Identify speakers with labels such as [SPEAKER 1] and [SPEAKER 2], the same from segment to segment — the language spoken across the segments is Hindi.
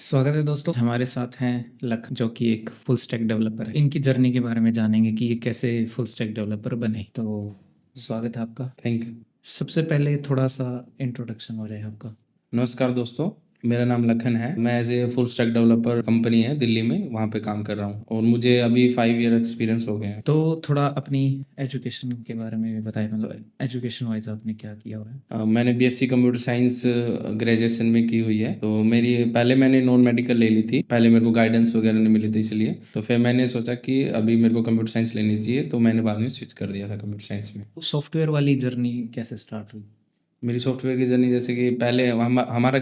[SPEAKER 1] स्वागत है दोस्तों। हमारे साथ हैं लख जो कि एक फुल स्टैक डेवलपर है। इनकी जर्नी के बारे में जानेंगे कि ये कैसे फुल स्टैक डेवलपर बने। तो स्वागत है आपका।
[SPEAKER 2] Thank you.
[SPEAKER 1] सबसे पहले थोड़ा सा इंट्रोडक्शन हो जाए आपका।
[SPEAKER 2] नमस्कार दोस्तों, मेरा नाम लखन है। मैं as a full stack developer company है दिल्ली में, वहाँ पे काम कर रहा हूँ और मुझे अभी 5 ईयर एक्सपीरियंस हो गए हैं।
[SPEAKER 1] तो थोड़ा अपनी एजुकेशन के बारे में भी बताएं, मतलब एजुकेशन वाइज आपने क्या किया हुआ है।
[SPEAKER 2] मैंने बीएससी कंप्यूटर साइंस ग्रेजुएशन में की हुई है। तो मेरी पहले मैंने नॉन मेडिकल ले ली थी, पहले मेरे को गाइडेंस वगैरह नहीं मिली थी इसलिए। तो फिर मैंने सोचा कि अभी मेरे को कंप्यूटर साइंस लेनी चाहिए, तो मैंने बाद में स्विच कर दिया था कंप्यूटर साइंस में।
[SPEAKER 1] सॉफ्टवेयर वाली जर्नी कैसे स्टार्ट हुई।
[SPEAKER 2] मेरी सॉफ्टवेयर की जर्नी जैसे कि पहले हमारा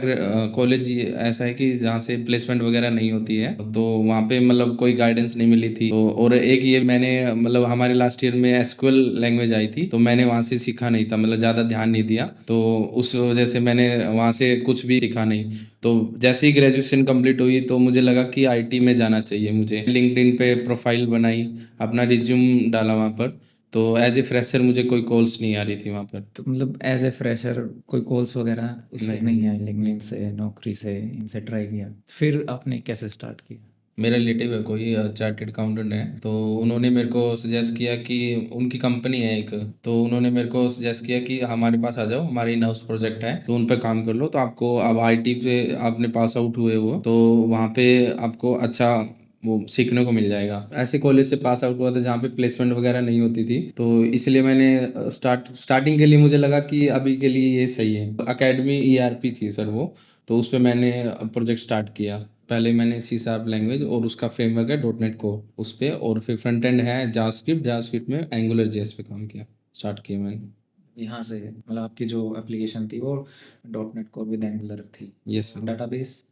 [SPEAKER 2] कॉलेज ऐसा है कि जहाँ से प्लेसमेंट वगैरह नहीं होती है, तो वहाँ पे मतलब कोई गाइडेंस नहीं मिली थी। तो और एक ये मैंने मतलब हमारे लास्ट ईयर में एसक्यूएल लैंग्वेज आई थी, तो मैंने वहाँ से सीखा नहीं था, मतलब ज़्यादा ध्यान नहीं दिया। तो उस वजह से मैंने वहाँ से कुछ भी सीखा नहीं। तो जैसे ही ग्रेजुएशन कंप्लीट हुई तो मुझे लगा कि आईटी में जाना चाहिए मुझे। लिंक्डइन पे प्रोफाइल बनाई, अपना रिज्यूम डाला वहाँ पर। तो एज़ ए फ्रेशर मुझे कोई कॉल्स नहीं आ रही थी वहाँ पर।
[SPEAKER 1] तो मतलब एज ए फ्रेशर कोई कॉल्स वगैरह उससे
[SPEAKER 2] नहीं।
[SPEAKER 1] नहीं आए, लिंक्डइन से, नौकरी से, इनसे ट्राई किया। फिर आपने कैसे स्टार्ट किया।
[SPEAKER 2] मेरा रिलेटिव है कोई चार्टेड अकाउंटेंट है, तो उन्होंने मेरे को सजेस्ट किया कि उनकी कंपनी है एक, तो उन्होंने मेरे को सजेस्ट किया कि हमारे पास आ जाओ, हमारे इन हाउस प्रोजेक्ट है तो उन पे काम कर लो। तो आपको अब आईटी पे आपने पास आउट हुए हो तो वहाँ पे आपको अच्छा वो सीखने को मिल जाएगा। ऐसे कॉलेज से पास आउट हुआ था जहाँ पे प्लेसमेंट वगैरह नहीं होती थी, तो इसलिए मैंने स्टार्टिंग के लिए मुझे लगा कि अभी के लिए ये सही है। अकेडमी ईआरपी थी सर वो, तो उस पे मैंने प्रोजेक्ट स्टार्ट किया। पहले मैंने सी शार्प लैंग्वेज और उसका फ्रेमवर्क है डॉट नेट कोर उस पे, और फिर फ्रंट एंड है जावास्क्रिप्ट में एंगुलर जेएस पे काम किया, स्टार्ट किया मैंने।
[SPEAKER 1] यहाँ से मतलब आपकी जो एप्लीकेशन थी वो dot net core with Angular थी।
[SPEAKER 2] Yes sir.
[SPEAKER 1] डाटाबेस।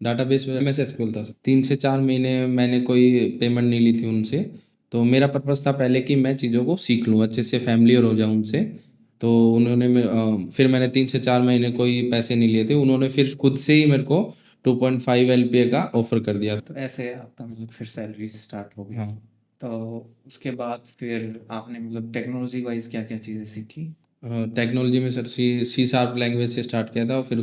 [SPEAKER 2] डाटाबेस में मैं एसक्यूएल था सर। 3 से 4 महीने मैंने कोई पेमेंट नहीं ली थी उनसे। तो मेरा पर्पस था पहले कि मैं चीज़ों को सीख लूँ, अच्छे से फ़ैमिलियर हो जाऊँ उनसे। तो फिर मैंने 3 से 4 महीने कोई पैसे नहीं लिए थे। उन्होंने फिर खुद से ही मेरे को 2.5 एलपीए का ऑफ़र कर दिया।
[SPEAKER 1] तो ऐसे आपका मतलब फिर सैलरी स्टार्ट हो गई।
[SPEAKER 2] हाँ।
[SPEAKER 1] तो उसके बाद फिर आपने मतलब टेक्नोलॉजी वाइज क्या क्या चीज़ें सीखी।
[SPEAKER 2] टेक्नोलॉजी में सर सी शार्प लैंग्वेज से स्टार्ट किया था, और फिर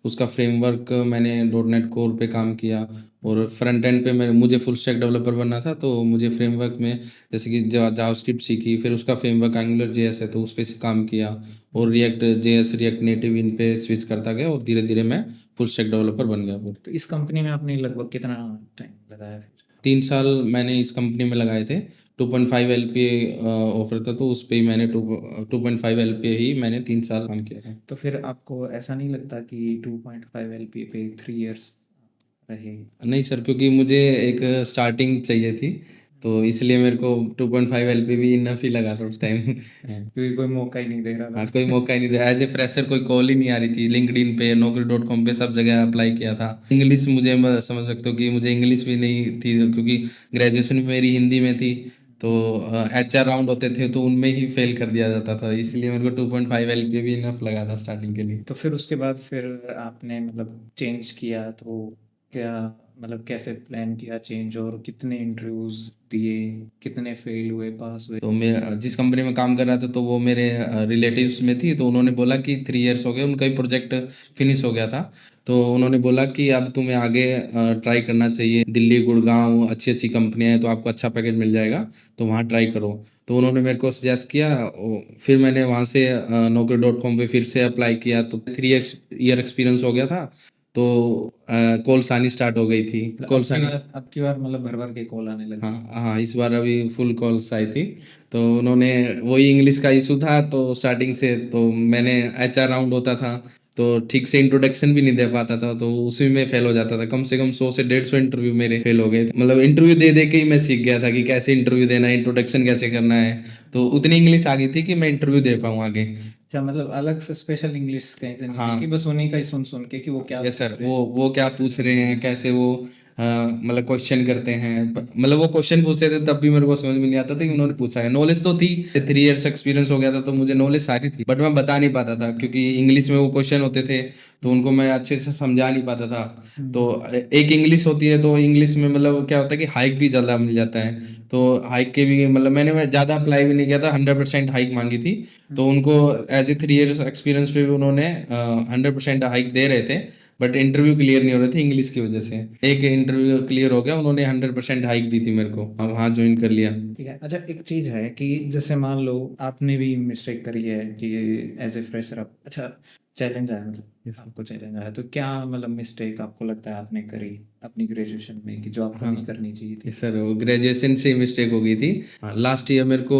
[SPEAKER 2] उसका फ्रेमवर्क मैंने डॉट नेट कोर पे काम किया। और फ्रंट एंड पे मुझे फुल स्टैक डेवलपर बनना था, तो मुझे फ्रेमवर्क में जैसे कि जावास्क्रिप्ट सीखी, फिर उसका फ्रेमवर्क एंगुलर जेएस है तो उस पे से काम किया। और रिएक्ट जेएस, रिएक्ट नेटिव इन पे स्विच करता गया और धीरे धीरे मैं फुल स्टैक डेवलपर बन गया।
[SPEAKER 1] तो इस कंपनी में आपने लगभग कितना टाइम लगाया।
[SPEAKER 2] 3 साल मैंने इस कंपनी में लगाए थे। 2.5 एलपीए ऑफ़र था, तो उस पे ही मैंने 2.5 एलपीए ही मैंने 3 साल काम किया था।
[SPEAKER 1] तो फिर आपको ऐसा नहीं लगता कि 2.5 एलपीए पे 3 इयर्स रहे।
[SPEAKER 2] नहीं सर, क्योंकि मुझे एक स्टार्टिंग चाहिए थी, तो इसलिए मेरे को 2.5 एलपीए भी इनफ ही लगा था उस टाइम।
[SPEAKER 1] क्योंकि कोई मौका ही नहीं दे रहा
[SPEAKER 2] हाँ,
[SPEAKER 1] था।
[SPEAKER 2] कोई मौका ही नहीं था। एज़ ए फ्रेशर कोई कॉल ही नहीं आ रही थी। लिंक्डइन पे, naukri.com पे सब जगह अप्लाई किया था। इंग्लिश मुझे समझ सकते हो कि मुझे इंग्लिश भी नहीं थी, क्योंकि ग्रेजुएशन भी मेरी हिंदी में थी। तो एचआर राउंड होते थे तो उनमें ही फेल कर दिया जाता था, इसलिए मेरे को 2.5 एलपीए भी इनफ लगा था स्टार्टिंग के लिए।
[SPEAKER 1] तो फिर उसके बाद फिर आपने मतलब चेंज किया तो क्या, मतलब कैसे प्लान किया चेंज, और कितने इंटरव्यूज दिए, कितने फेल हुए, पास हुए।
[SPEAKER 2] तो मैं जिस कंपनी में काम कर रहा था तो वो मेरे रिलेटिव्स में थी, तो उन्होंने बोला कि 3 इयर्स हो गए, उनका ही प्रोजेक्ट फिनिश हो गया था। तो उन्होंने बोला कि अब तुम्हें आगे ट्राई करना चाहिए, दिल्ली, गुड़गांव अच्छी-अच्छी कंपनियाँ हैं तो आपको अच्छा पैकेज मिल जाएगा, तो वहाँ ट्राई करो। तो उन्होंने मेरे को सजेस्ट किया। फिर मैंने वहाँ से naukri.com पे फिर से अप्लाई किया, तो 3 ईयर एक्सपीरियंस हो गया था। तो कॉल्स आनी स्टार्ट हो गई थी।
[SPEAKER 1] मतलब
[SPEAKER 2] कॉल्स आनी।
[SPEAKER 1] अब की बार मतलब भर भर के कॉल आने लगे।
[SPEAKER 2] हाँ, हाँ, इस बार अभी फुल कॉल्स आई थी। तो उन्होंने वही इंग्लिश का इशू था तो स्टार्टिंग से, तो मैंने एचआर राउंड होता था, तो ठीक से इंट्रोडक्शन भी नहीं दे पाता था, तो उसी में फेल हो जाता था। कम से कम 100 से 150 इंटरव्यू मेरे फेल हो गए। मतलब इंटरव्यू दे दे के ही मैं सीख गया था कि कैसे इंटरव्यू देना है, इंट्रोडक्शन कैसे करना है। तो उतनी इंग्लिश आ गई थी कि मैं इंटरव्यू दे पाऊँ आगे।
[SPEAKER 1] अच्छा, मतलब अलग से स्पेशल इंग्लिश कहीं से नहीं सीखी,
[SPEAKER 2] हाँ।
[SPEAKER 1] बस उन्हीं का ही सुन सुन के कि वो क्या
[SPEAKER 2] यस
[SPEAKER 1] पूछ
[SPEAKER 2] सर,
[SPEAKER 1] रहे
[SPEAKER 2] वो क्या
[SPEAKER 1] हैं,
[SPEAKER 2] पूछ रहे हैं, कैसे वो मतलब क्वेश्चन करते हैं। मतलब वो क्वेश्चन पूछते थे तब भी मेरे को समझ में नहीं आता था कि उन्होंने पूछा है। नॉलेज तो थी, 3 इयर्स एक्सपीरियंस हो गया था, तो मुझे नॉलेज सारी थी, बट मैं बता नहीं पाता था क्योंकि इंग्लिश में वो क्वेश्चन होते थे, तो उनको मैं अच्छे से समझा नहीं पाता था। तो एक इंग्लिश होती है, तो इंग्लिश में मतलब क्या होता है कि हाइक भी ज़्यादा मिल जाता है। तो हाइक के भी मतलब मैं ज़्यादा अप्लाई भी नहीं किया था, 100% हाइक मांगी थी। तो उनको एज ए 3 इयर्स एक्सपीरियंस पे भी उन्होंने 100% हाइक दे रहे थे। बट इंटरव्यू क्लियर नहीं हो रहे थे इंग्लिश की वजह से। एक इंटरव्यू क्लियर हो गया, उन्होंने 100% हाइक दी थी मेरे को, अब वहाँ ज्वाइन कर लिया।
[SPEAKER 1] ठीक है। अच्छा, एक चीज़ है कि जैसे मान लो आपने भी मिस्टेक करी है कि एज़ ए फ्रेशर आप, अच्छा, चैलेंज आया, मतलब
[SPEAKER 2] यस।
[SPEAKER 1] आपको चैलेंज आया, तो क्या मतलब मिस्टेक आपको लगता है आपने करी अपनी ग्रेजुएशन में कि जो आपको
[SPEAKER 2] हाँ,
[SPEAKER 1] नहीं करनी चाहिए थी?
[SPEAKER 2] यस सर, वो ग्रेजुएशन से मिस्टेक हो गई थी। हाँ, लास्ट ईयर मेरे को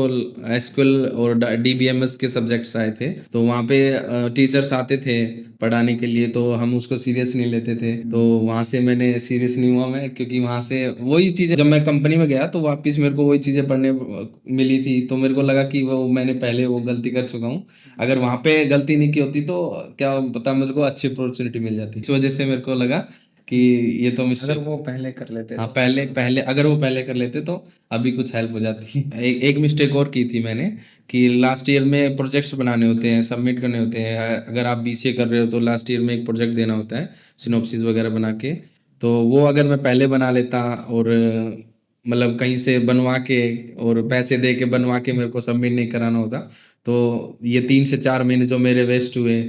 [SPEAKER 2] एसक्यूएल और डीबीएमएस के सब्जेक्ट्स आए थे, तो वहाँ पे टीचर्स आते थे पढ़ाने के लिए, तो हम उसको सीरियस नहीं लेते थे, तो वहाँ से मैंने सीरियस नहीं हुआ मैं, क्योंकि वहाँ से वही चीज़ें, जब मैं कंपनी में गया तो वापस मेरे को वही चीज़ें पढ़ने मिली थी, तो मेरे को लगा कि वो मैंने पहले वो गलती कर चुका हूँ। अगर वहाँ पे गलती नहीं की होती तो क्या पता मेरे को अच्छी अपॉर्चुनिटी मिल जाती। इस वजह से मेरे को लगा कि ये तो
[SPEAKER 1] अगर
[SPEAKER 2] मिस्टेक,
[SPEAKER 1] वो पहले कर लेते
[SPEAKER 2] हाँ,
[SPEAKER 1] तो
[SPEAKER 2] पहले
[SPEAKER 1] मतलब
[SPEAKER 2] पहले अगर वो पहले कर लेते तो अभी कुछ हेल्प हो जाती। एक मिस्टेक और की थी मैंने कि लास्ट ईयर में प्रोजेक्ट्स बनाने होते हैं, सबमिट करने होते हैं। अगर आप बीसीए कर रहे हो तो लास्ट ईयर में एक प्रोजेक्ट देना होता है, सिनॉप्सिस वगैरह बना के। तो वो अगर मैं पहले बना लेता और मतलब कहीं से बनवा के और पैसे दे के बनवा के मेरे को सबमिट नहीं कराना होता, तो ये 3 से 4 महीने जो मेरे वेस्ट हुए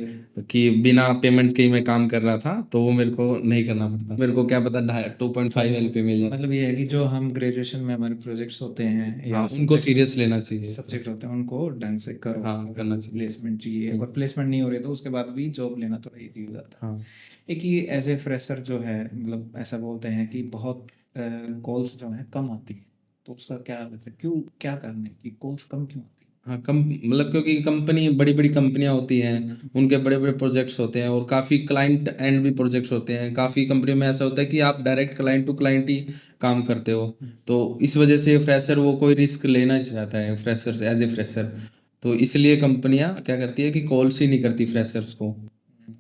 [SPEAKER 2] कि बिना पेमेंट के ही मैं काम कर रहा था, तो वो मेरे को नहीं करना पड़ता। मेरे को क्या पता 2.5 एलपी मिल जाता।
[SPEAKER 1] मतलब ये है कि जो हम ग्रेजुएशन में हमारे प्रोजेक्ट्स होते हैं या
[SPEAKER 2] हाँ, उनको सीरियस लेना चाहिए।
[SPEAKER 1] सब्जेक्ट होते हैं उनको ढंग से करो।
[SPEAKER 2] हाँ, करना चाहिए।
[SPEAKER 1] प्लेसमेंट चाहिए, और प्लेसमेंट नहीं हो रही तो उसके बाद भी जॉब लेना तो इजी हो जाता है।
[SPEAKER 2] हाँ।
[SPEAKER 1] एक ये एज ए फ्रेशर जो है, मतलब ऐसा बोलते हैं कि बहुत कॉल्स जो हैं कम आती है, तो उसका क्या मतलब क्यों, क्या कारण है कि कॉल्स कम क्यों आती
[SPEAKER 2] हाँ, कम मतलब क्योंकि कंपनी बड़ी-बड़ी कंपनियाँ होती हैं, उनके बड़े-बड़े प्रोजेक्ट्स होते हैं और काफ़ी क्लाइंट एंड भी प्रोजेक्ट्स होते हैं। काफ़ी कंपनियों में ऐसा होता है कि आप डायरेक्ट क्लाइंट टू क्लाइंट ही काम करते हो। तो इस वजह से फ्रेशर वो कोई रिस्क लेना चाहता है, फ्रेशर्स एज़ ए फ्रेशर। तो इसलिए कंपनियाँ क्या करती है कि कॉल्स ही नहीं करती फ्रेशर्स को।
[SPEAKER 1] है?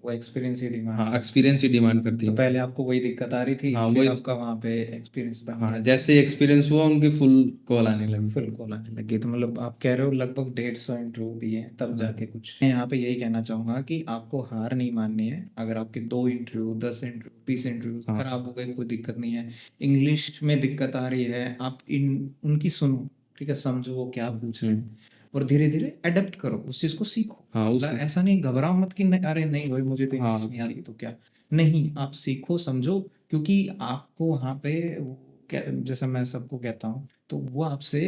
[SPEAKER 1] वो एक्सपीरियंस ही डिमांड
[SPEAKER 2] हाँ,
[SPEAKER 1] करती
[SPEAKER 2] एक्सपीरियंस ही डिमांड करती
[SPEAKER 1] है। तो
[SPEAKER 2] है।
[SPEAKER 1] पहले आपको वही दिक्कत आ रही थी,
[SPEAKER 2] हाँ,
[SPEAKER 1] फिर
[SPEAKER 2] वही।
[SPEAKER 1] आपका वहाँ पे एक्सपीरियंस बन
[SPEAKER 2] हाँ,
[SPEAKER 1] गया,
[SPEAKER 2] जैसे ही एक्सपीरियंस हुआ उनकी फुल कॉल आने लगी।
[SPEAKER 1] फिर कॉल आने लगी। तो मतलब आप कह रहे हो लगभग 150 इंटरव्यू दिए हैं तब
[SPEAKER 2] हाँ।
[SPEAKER 1] जाके कुछ। मैं यहाँ पे यही कहना चाहूँगा कि आपको हार नहीं माननी है। अगर आपके 2 इंटरव्यू, 10 इंटरव्यू, 20 इंटरव्यू
[SPEAKER 2] हाँ।
[SPEAKER 1] खराब हो गए, कोई दिक्कत नहीं है। इंग्लिश में दिक्कत आ रही है, आप इन उनकी सुनो, ठीक है? समझो वो क्या पूछ रहे हैं और धीरे-धीरे अडॉप्ट करो, उस चीज़ को सीखो।
[SPEAKER 2] हाँ,
[SPEAKER 1] मतलब ऐसा नहीं घबराओ मत कि नहीं, अरे नहीं भाई मुझे तो इंग्लिश नहीं आती तो क्या? नहीं, आप सीखो, समझो, क्योंकि आपको वहाँ पे वो क्या, जैसा मैं सबको कहता हूँ, तो वो आपसे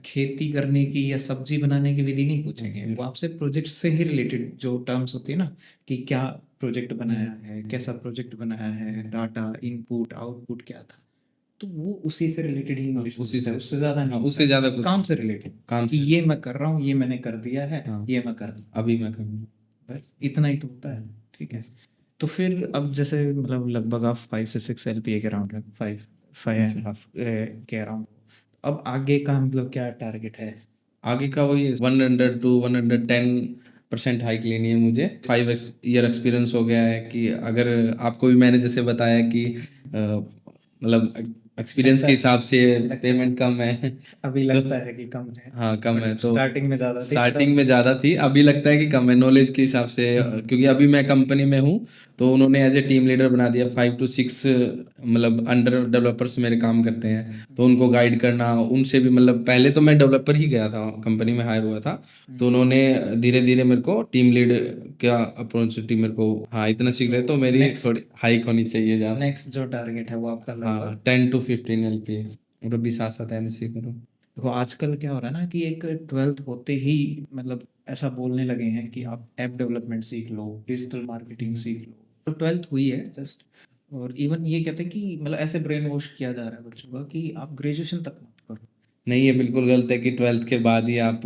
[SPEAKER 1] खेती करने की या सब्जी बनाने की विधि नहीं पूछेंगे। वो आपसे प्रोजेक्ट से ही रिलेटेड जो टर्म्स होती है ना, कि क्या प्रोजेक्ट बनाया है, कैसा प्रोजेक्ट बनाया है, डाटा, इनपुट, आउटपुट क्या था, तो वो उसी से रिलेटेड ही इंग्लिश
[SPEAKER 2] उसी
[SPEAKER 1] पूछता है,
[SPEAKER 2] से।
[SPEAKER 1] उससे ज़्यादा
[SPEAKER 2] हाँ,
[SPEAKER 1] नहीं
[SPEAKER 2] उससे
[SPEAKER 1] पूछता है।
[SPEAKER 2] ज़्यादा कुछ
[SPEAKER 1] काम से रिलेटेड
[SPEAKER 2] काम
[SPEAKER 1] कि
[SPEAKER 2] से।
[SPEAKER 1] ये मैं कर रहा हूँ, ये मैंने कर दिया है,
[SPEAKER 2] हाँ,
[SPEAKER 1] ये मैं कर दूँ,
[SPEAKER 2] अभी मैं करूँगा।
[SPEAKER 1] बस इतना ही तो होता है। ठीक है?
[SPEAKER 2] यस।
[SPEAKER 1] तो फिर अब जैसे मतलब लगभग आप 5 से 6 एलपीए के अराउंड है, 5 एंड हाफ के अराउंड। अब आगे का मतलब क्या टारगेट है?
[SPEAKER 2] आगे का वही 100 टू 110% हाइक लेनी है मुझे। 5 ईयर एक्सपीरियंस हो गया है कि अगर आपको भी मैंने जैसे बताया कि मतलब एक्सपीरियंस
[SPEAKER 1] लगता
[SPEAKER 2] के
[SPEAKER 1] है,
[SPEAKER 2] हिसाब से
[SPEAKER 1] लगता है,
[SPEAKER 2] पेमेंट कम है।
[SPEAKER 1] अभी
[SPEAKER 2] तो
[SPEAKER 1] लगता है कि कम है,
[SPEAKER 2] हाँ, कम है
[SPEAKER 1] बट
[SPEAKER 2] तो
[SPEAKER 1] स्टार्टिंग में ज़्यादा थी, फिर
[SPEAKER 2] स्टार्टिंग
[SPEAKER 1] अब
[SPEAKER 2] में ज़्यादा थी, अभी लगता है कि कम है नॉलेज के हिसाब से, क्योंकि अभी मैं कंपनी में हूँ, तो उन्होंने एज़ ए टीम लीडर बना दिया। 5 टू 6 मतलब अंडर डेवलपर्स मेरे काम करते हैं, तो उनको गाइड करना, उनसे भी मतलब पहले तो मैं डेवलपर ही गया था, कंपनी में हायर हुआ था, तो उन्होंने धीरे-धीरे मेरे को टीम लीड का अपॉर्चुनिटी मेरे को, हाँ, इतना सीख रहे तो मेरी
[SPEAKER 1] नेक्स्ट
[SPEAKER 2] थोड़ी हाइक होनी चाहिए जहाँ।
[SPEAKER 1] नेक्स्ट जो टारगेट है वो आपका
[SPEAKER 2] हाँ,
[SPEAKER 1] लगभग,
[SPEAKER 2] 10 टू 15 एलपीए और अभी साथ-साथ एमएससी करूँ।
[SPEAKER 1] देखो आजकल क्या हो रहा है ना कि एक 12th होते ही मतलब ऐसा बोलने लगे हैं कि आप ऐप डेवलपमेंट सीख लो, डिजिटल मार्केटिंग सीख लो। तो 12th हुई है जस्ट, और इवन ये कहते हैं कि मतलब ऐसे ब्रेन वॉश किया जा रहा है बच्चों का कि आप ग्रेजुएशन तक मत करो।
[SPEAKER 2] नहीं, ये बिल्कुल गलत है कि 12th के बाद ही आप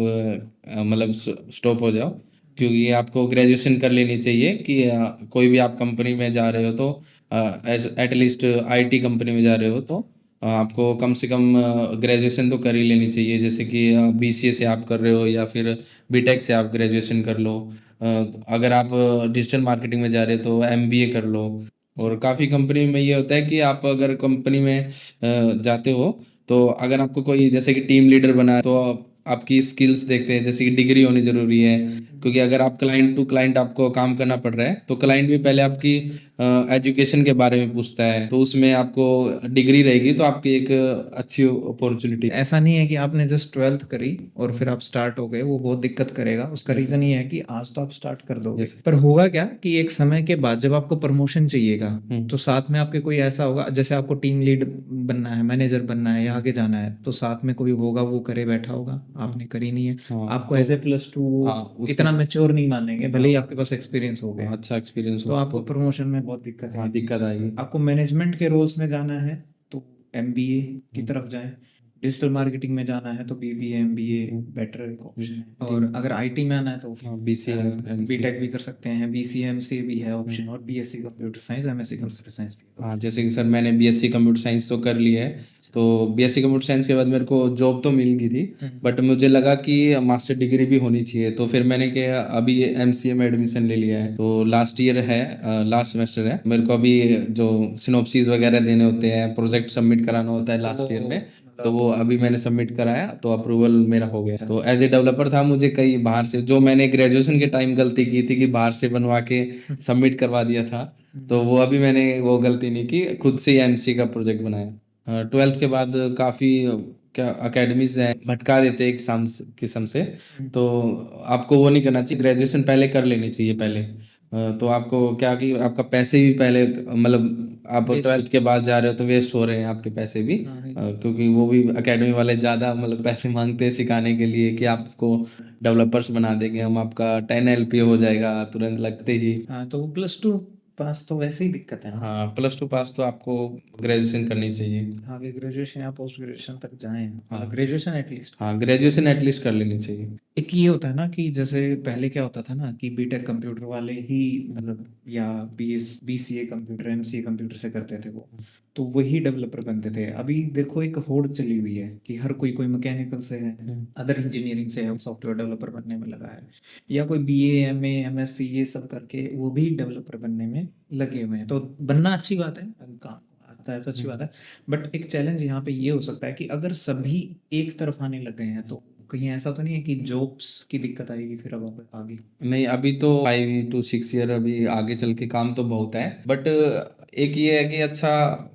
[SPEAKER 2] मतलब स्टॉप हो जाओ, क्योंकि आपको ग्रेजुएशन कर लेनी चाहिए कि कोई भी आप कंपनी में जा रहे हो तो एटलीस्ट आईटी कंपनी में जा रहे हो तो आपको कम से कम ग्रेजुएशन तो कर ही लेनी चाहिए, जैसे कि बीसीए से आप कर रहे हो या फिर बीटेक से आप ग्रेजुएशन कर लो। अगर आप डिजिटल मार्केटिंग में जा रहे हो तो एमबीए कर लो। और काफ़ी कंपनी में ये होता है कि आप अगर कंपनी में जाते हो, तो अगर आपको कोई जैसे कि टीम लीडर बना है तो आपकी स्किल्स देखते हैं, जैसे कि डिग्री होनी ज़रूरी है, क्योंकि अगर आप क्लाइंट टू क्लाइंट आपको काम करना पड़ रहा है, तो क्लाइंट भी पहले आपकी एजुकेशन के बारे में पूछता है, तो उसमें आपको डिग्री रहेगी तो आपकी एक अच्छी अपॉर्चुनिटी।
[SPEAKER 1] ऐसा नहीं है कि आपने जस्ट 12th करी और फिर आप स्टार्ट हो गए, वो बहुत दिक्कत करेगा। उसका रीज़न ये है कि आज तो आप स्टार्ट कर दोगे,
[SPEAKER 2] Yes.
[SPEAKER 1] पर होगा क्या कि एक समय के बाद जब आपको प्रमोशन चाहिएगा,
[SPEAKER 2] हम्म।
[SPEAKER 1] तो साथ में आपके कोई ऐसा होगा, जैसे आपको टीम लीड बनना है, मैनेजर बनना है या आगे जाना है, तो साथ में कोई होगा वो करे बैठा होगा, आपने करी नहीं है,
[SPEAKER 2] हाँ,
[SPEAKER 1] आपको
[SPEAKER 2] तो
[SPEAKER 1] एज ए +2
[SPEAKER 2] हाँ, उसमें
[SPEAKER 1] इतना मेच्योर नहीं मानेंगे, भले ही आपके पास एक्सपीरियंस हो गया,
[SPEAKER 2] अच्छा एक्सपीरियंस
[SPEAKER 1] तो
[SPEAKER 2] हो
[SPEAKER 1] आपको प्रमोशन में बहुत दिक्कत
[SPEAKER 2] हाँ,
[SPEAKER 1] है।
[SPEAKER 2] दिक्कत आएगी।
[SPEAKER 1] आपको मैनेजमेंट के रोल्स में जाना है तो एमबीए की तरफ जाएं, डिजिटल मार्केटिंग में जाना है तो बीबीए एमबीए बेटर एक ऑप्शन है, और अगर आईटी में आना है तो
[SPEAKER 2] बीसीए
[SPEAKER 1] बीटेक भी कर सकते हैं, बीसीए एमसीए भी है ऑप्शन, और BSc computer science, MSc computer science भी है।
[SPEAKER 2] हाँ, जैसे कि सर मैंने बीएससी कंप्यूटर साइंस तो कर ली है, तो बीएससी कंप्यूटर साइंस के बाद मेरे को जॉब तो मिल गई थी, बट मुझे लगा कि मास्टर डिग्री भी होनी चाहिए, तो फिर मैंने क्या अभी एमसीए में एडमिशन ले लिया है, तो लास्ट ईयर है, लास्ट सेमेस्टर है मेरे को। अभी जो सिनॉप्सिस वगैरह देने होते हैं, प्रोजेक्ट सबमिट कराना होता है लास्ट ईयर में, तो वो अभी मैंने सबमिट कराया, तो अप्रूवल मेरा हो गया। तो एज ए डेवलपर था, मुझे कई बाहर से, जो मैंने ग्रेजुएशन के टाइम गलती की थी कि बाहर से बनवा के सबमिट करवा दिया था, तो वो अभी मैंने वो गलती नहीं की, खुद से ही एमसी का प्रोजेक्ट बनाया। 12th के बाद काफ़ी क्या अकेडमीज हैं, भटका देते हैं एग्जाम किस्म से, तो आपको वो नहीं करना चाहिए, ग्रेजुएशन पहले कर लेनी चाहिए पहले। तो आपको क्या कि आपका पैसे भी पहले, मतलब आप
[SPEAKER 1] Waste
[SPEAKER 2] 12th के बाद जा रहे हो तो वेस्ट हो रहे हैं आपके पैसे भी, क्योंकि वो भी अकेडमी वाले ज़्यादा मतलब पैसे मांगते हैं सिखाने के लिए कि आपको डेवलपर्स बना देंगे हम, आपका 10 एलपीए हो जाएगा तुरंत लगते ही।
[SPEAKER 1] हाँ, तो +2 पास तो वैसे ही दिक्कत है ना।
[SPEAKER 2] हाँ, +2 पास तो आपको ग्रेजुएशन करनी चाहिए।
[SPEAKER 1] आगे ग्रेजुएशन या पोस्ट ग्रेजुएशन तक जाएं,
[SPEAKER 2] हाँ।
[SPEAKER 1] मतलब ग्रेजुएशन एटलीस्ट।
[SPEAKER 2] हाँ, ग्रेजुएशन एटलीस्ट कर लेनी चाहिए।
[SPEAKER 1] एक ये होता है ना कि जैसे पहले क्या होता था ना कि बीटेक कंप्यूटर वाले ही, मतलब या बीसीए कंप्यूटर एमसीए कंप्यूटर से करते थे वो, तो वही डेवलपर बनते थे। अभी देखो एक होड़ चली हुई है कि हर कोई कोई मैकेनिकल से है, अदर इंजीनियरिंग से है, सॉफ्टवेयर डेवलपर बनने में लगा है, या कोई बीए एमए एमएससी ये सब करके वो भी डेवलपर बनने में लगे हुए हैं। तो बनना अच्छी बात है, काम आता है तो अच्छी बात है, बट एक चैलेंज यहाँ पे ये हो सकता है कि अगर सभी एक तरफ आने लग गए हैं तो कहीं ऐसा तो नहीं है कि जॉब्स की दिक्कत आएगी फिर अब आगे।
[SPEAKER 2] नहीं, अभी तो 5 to 6 ईयर अभी आगे चल के काम तो बहुत है, बट एक ये है कि अच्छा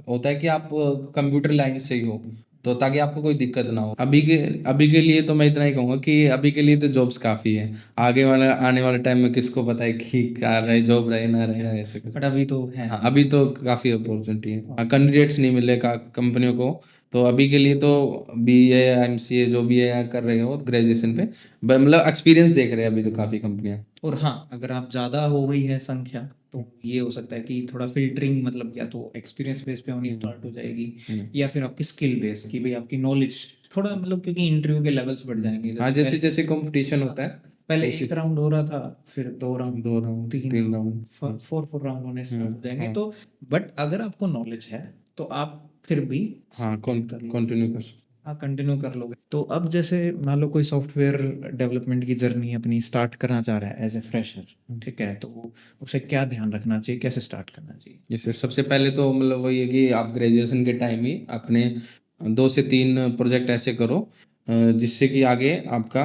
[SPEAKER 2] होता है कि आप कंप्यूटर लाइन से ही हो, तो ताकि आपको कोई दिक्कत ना हो। अभी के लिए तो मैं इतना ही कहूँगा कि अभी के लिए तो जॉब्स काफ़ी है, आगे वाला आने वाले टाइम में किसको पता है कि क्या रहे, जॉब रहे ना रहे, ऐसे कुछ।
[SPEAKER 1] बट अभी तो है।
[SPEAKER 2] हाँ, अभी तो काफ़ी अपॉर्चुनिटी है, हाँ, कैंडिडेट्स नहीं मिले कंपनियों को, तो अभी के लिए तो बीए एमसीए जो भी है कर रहे हो ग्रेजुएशन पे, मतलब एक्सपीरियंस देख रहे हैं अभी तो काफ़ी कंपनियां।
[SPEAKER 1] और हाँ, अगर आप ज़्यादा हो गई है संख्या तो ये हो सकता है कि थोड़ा फिल्टरिंग, मतलब या तो एक्सपीरियंस बेस पे होनी स्टार्ट हो जाएगी, या फिर आपकी स्किल बेस की, भाई आपकी नॉलेज थोड़ा, मतलब क्योंकि इंटरव्यू के लेवल्स बढ़ जाएंगे।
[SPEAKER 2] हाँ, जैसे जैसे कंपटीशन होता है,
[SPEAKER 1] पहले
[SPEAKER 2] उसी
[SPEAKER 1] एक राउंड हो रहा था, फिर 2 round,
[SPEAKER 2] 2 round
[SPEAKER 1] 3
[SPEAKER 2] 3
[SPEAKER 1] round,
[SPEAKER 2] round.
[SPEAKER 1] 4 round होने स्टार्ट हो जाएंगे।
[SPEAKER 2] हाँ,
[SPEAKER 1] तो बट अगर आपको नॉलेज है तो आप फिर भी
[SPEAKER 2] हाँ, कंटिन्यू कर सकते।
[SPEAKER 1] हाँ कंटिन्यू कर लोगे। तो अब जैसे मान लो कोई सॉफ्टवेयर डेवलपमेंट की जर्नी अपनी स्टार्ट करना चाह रहा है एज ए फ्रेशर, ठीक है, तो उसे क्या ध्यान रखना चाहिए, कैसे स्टार्ट करना चाहिए?
[SPEAKER 2] जैसे सबसे पहले तो मतलब वही है कि आप ग्रेजुएशन के टाइम ही अपने 2 से 3 प्रोजेक्ट ऐसे करो, जिससे कि आगे आपका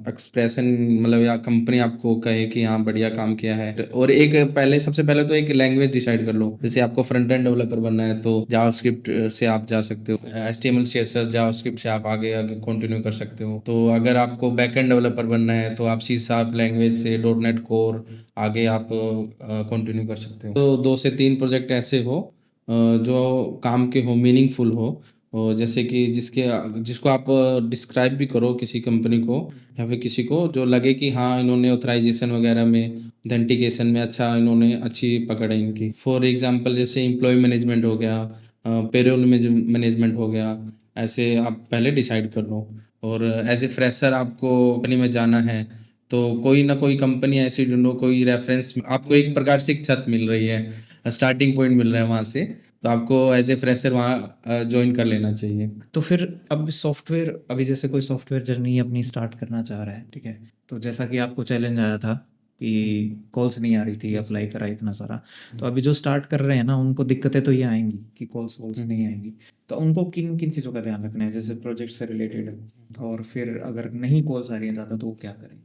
[SPEAKER 2] एक्सप्रेशन, मतलब या कंपनी आपको कहे कि हाँ बढ़िया काम किया है। और एक पहले सबसे पहले तो एक लैंग्वेज डिसाइड कर लो, जैसे आपको फ्रंट एंड डेवलपर बनना है तो जावास्क्रिप्ट से आप जा सकते हो, HTML CSS जावास्क्रिप्ट से आप आगे आगे कंटिन्यू कर सकते हो। तो अगर आपको बैक एंड डेवलपर बनना है तो आप C# लैंग्वेज से .NET कोर आगे आप कंटिन्यू कर सकते हो। तो 2 से 3 प्रोजेक्ट ऐसे हो जो काम के हो, मीनिंगफुल हो, और जैसे कि जिसको आप डिस्क्राइब भी करो किसी कंपनी को या फिर किसी को, जो लगे कि हाँ इन्होंने ऑथराइजेशन वगैरह में, ऑथेंटिकेशन में अच्छा, इन्होंने अच्छी पकड़ है इनकी। फॉर एग्जांपल जैसे एम्प्लॉय मैनेजमेंट हो गया, पेरोल मैनेजमेंट हो गया, ऐसे आप पहले डिसाइड कर लो। और एज ए फ्रेशर आपको कंपनी में जाना है तो कोई ना कोई कंपनी ऐसी ढूंढो, कोई रेफरेंस, आपको एक प्रकार से एक छत मिल रही है, स्टार्टिंग पॉइंट मिल रहा है वहाँ से, तो आपको एज ए फ्रेशर वहाँ ज्वाइन कर लेना चाहिए।
[SPEAKER 1] तो फिर अब सॉफ्टवेयर, अभी जैसे कोई सॉफ्टवेयर जर्नी अपनी स्टार्ट करना चाह रहा है, ठीक है, तो जैसा कि आपको चैलेंज आया था कि कॉल्स नहीं आ रही थी, अप्लाई करा इतना सारा। तो अभी जो स्टार्ट कर रहे हैं ना, उनको दिक्कतें तो ये आएंगी कि कॉल्स वॉल्स नहीं आएंगी। तो उनको किन किन चीज़ों का ध्यान रखना है, जैसे प्रोजेक्ट से रिलेटेड, और फिर अगर नहीं कॉल्स आ रही है ज़्यादा तो वो क्या करें?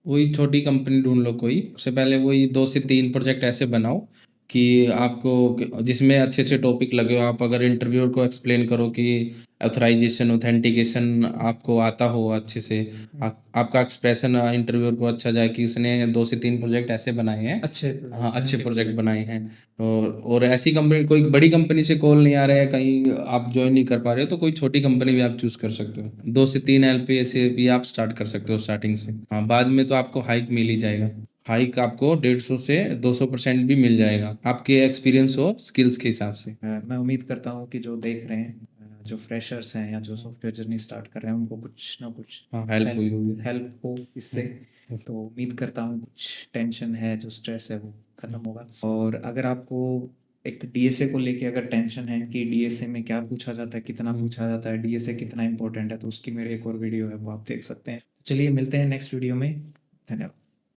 [SPEAKER 2] वही छोटी कंपनी ढूंढ लो कोई, सबसे पहले वही 2 से 3 प्रोजेक्ट ऐसे बनाओ कि आपको जिसमें अच्छे अच्छे टॉपिक लगे हो। आप अगर इंटरव्यूअर को एक्सप्लेन करो कि ऑथराइजेशन ऑथेंटिकेशन आपको आता हो अच्छे से, आपका एक्सप्रेशन इंटरव्यूअर को अच्छा जाए कि उसने 2 से 3 प्रोजेक्ट ऐसे बनाए हैं।
[SPEAKER 1] अच्छे
[SPEAKER 2] हाँ, अच्छे
[SPEAKER 1] के
[SPEAKER 2] प्रोजेक्ट बनाए हैं। और ऐसी कंपनी, कोई बड़ी कंपनी से कॉल नहीं आ रहा है, कहीं आप ज्वाइन नहीं कर पा रहे हो, तो कोई छोटी कंपनी भी आप चूज कर सकते हो। 2 से 3 LPA से भी आप स्टार्ट कर सकते हो स्टार्टिंग से। हाँ, बाद में तो आपको हाइक मिल ही जाएगा। हाइक आपको 150 से 200% भी मिल जाएगा, आपके एक्सपीरियंस और स्किल्स के हिसाब से।
[SPEAKER 1] मैं उम्मीद करता हूँ कि जो देख रहे हैं, जो फ्रेशर्स हैं या जो सॉफ्टवेयर जर्नी स्टार्ट कर रहे हैं, उनको कुछ ना कुछ
[SPEAKER 2] हाँ, हेल्प हुई होगी।
[SPEAKER 1] हेल्प हो इससे। तो उम्मीद करता हूँ कुछ टेंशन है, जो स्ट्रेस है वो खत्म होगा। और अगर आपको एक डीएसए को लेके अगर टेंशन है कि डीएसए में क्या पूछा जाता है, कितना पूछा जाता है, डीएसए कितना इंपॉर्टेंट है, तो उसकी मेरी एक और वीडियो है, वो आप देख सकते हैं। चलिए मिलते हैं नेक्स्ट वीडियो में। धन्यवाद।